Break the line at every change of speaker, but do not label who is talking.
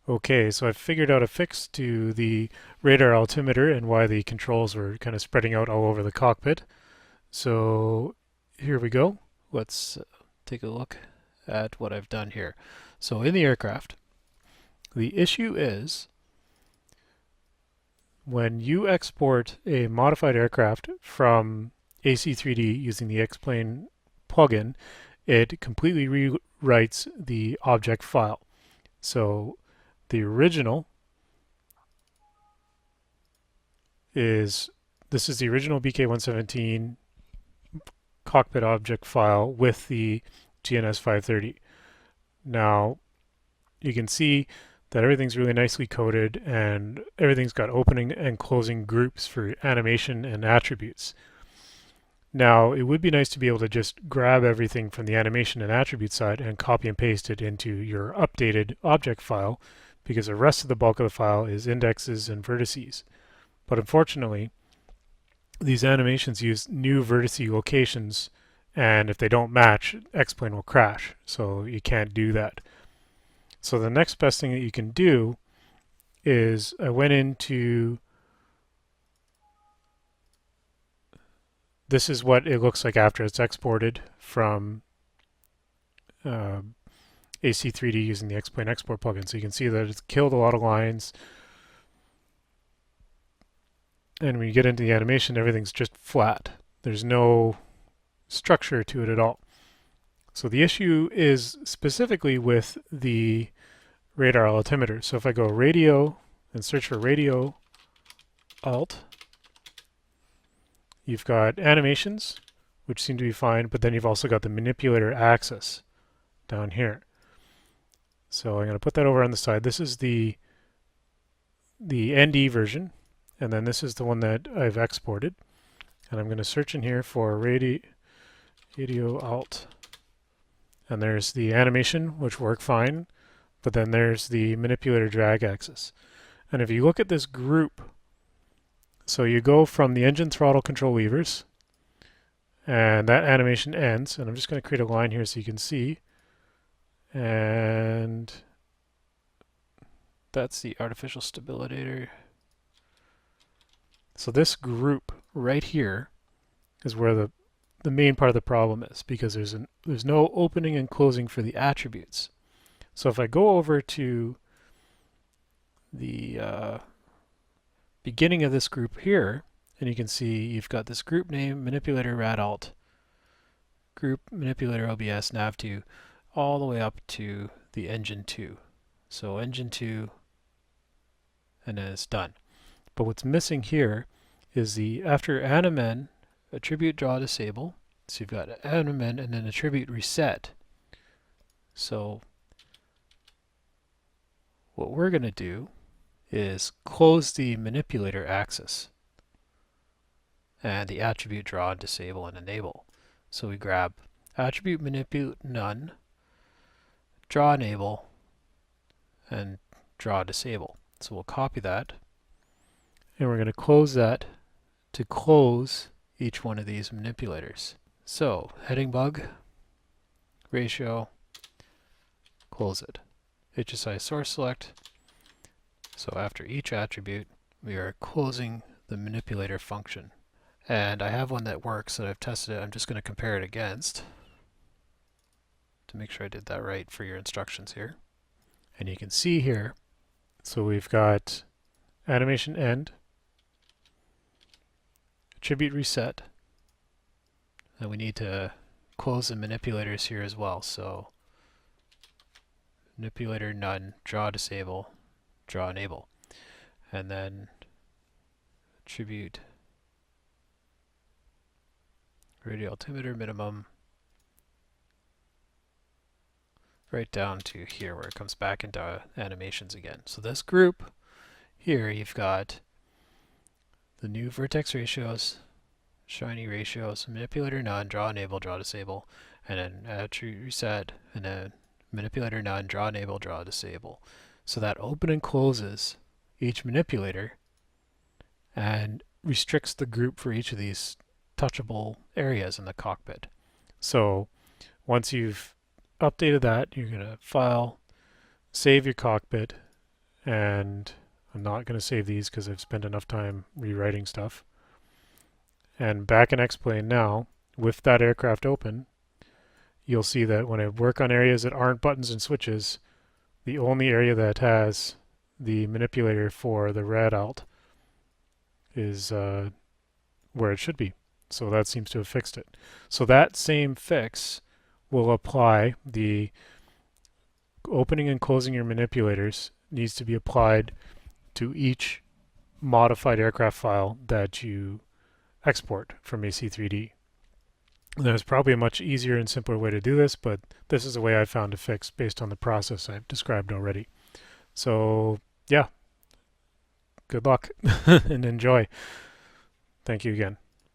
Okay, so I've figured out a fix to the radar altimeter and why the controls were kind of spreading out all over the cockpit. So here we go. Let's take a look at what I've done here. So in the aircraft, the issue is when you export a modified aircraft from AC3D using the XPoint plugin, it completely rewrites the object file. So the original is this is the original BK117 cockpit object file with the GNS 530. Now you can see that everything's really nicely coded and everything's got opening and closing groups for animation and attributes. Now it would be nice to be able to just grab everything from the animation and attribute side and copy and paste it into your updated object file, because the rest of the bulk of the file is indexes and vertices. But unfortunately, these animations use new vertice locations, and if they don't match, XPlane will crash. So you can't do that. So the next best thing that you can do is I went into, this is what it looks like after it's exported from AC3D using the XPoint Export plugin. So you can see that it's killed a lot of lines. And when you get into the animation, everything's just flat. There's no structure to it at all. So the issue is specifically with the radar altimeter. So if I go radio and search for radio alt, you've got animations, which seem to be fine, but then you've also got the manipulator axis down here. So I'm going to put that over on the side. This is the ND version, and then this is the one that I've exported. And I'm going to search in here for radio alt. And there's the animation, which worked fine, but then there's the manipulator drag axis. And if you look at this group, so you go from the engine throttle control levers, and that animation ends, and I'm just going to create a line here so you can see, and that's the artificial stabilizer. So this group right here is where the main part of the problem is, because there's no opening and closing for the attributes. So if I go over to the beginning of this group here, and you can see you've got this group name, manipulator rad alt, group manipulator OBS nav2, all the way up to the engine 2. So engine 2, and then it's done. But what's missing here is the after animen attribute draw disable. So you've got animen and then attribute reset. So what we're going to do is close the manipulator axis and the attribute draw, disable, and enable. So we grab attribute manipulate none, draw enable, and draw disable. So we'll copy that, and we're going to close that to close each one of these manipulators. So heading bug, ratio, close it. HSI source select. So after each attribute, we are closing the manipulator function. And I have one that works that I've tested it. I'm just going to compare it against to make sure I did that right for your instructions here. And you can see here, so we've got animation end, attribute reset, and we need to close the manipulators here as well. So manipulator none, draw disable, draw enable, and then attribute radio altimeter minimum right down to here where it comes back into animations again. So this group here, you've got the new vertex ratios, shiny ratios, manipulator none, draw enable, draw disable, and then attribute reset, and then manipulator none, draw enable, draw disable. So that open and closes each manipulator and restricts the group for each of these touchable areas in the cockpit. So once you've updated that, you're going to file, save your cockpit, and I'm not going to save these because I've spent enough time rewriting stuff. And back in XPoint now, with that aircraft open, you'll see that when I work on areas that aren't buttons and switches, the only area that has the manipulator for the red alt is where it should be. So that seems to have fixed it. So that same fix will apply. The opening and closing your manipulators needs to be applied to each modified aircraft file that you export from AC3D. There's probably a much easier and simpler way to do this, but this is the way I found to fix based on the process I've described already. So yeah, good luck and enjoy. Thank you again.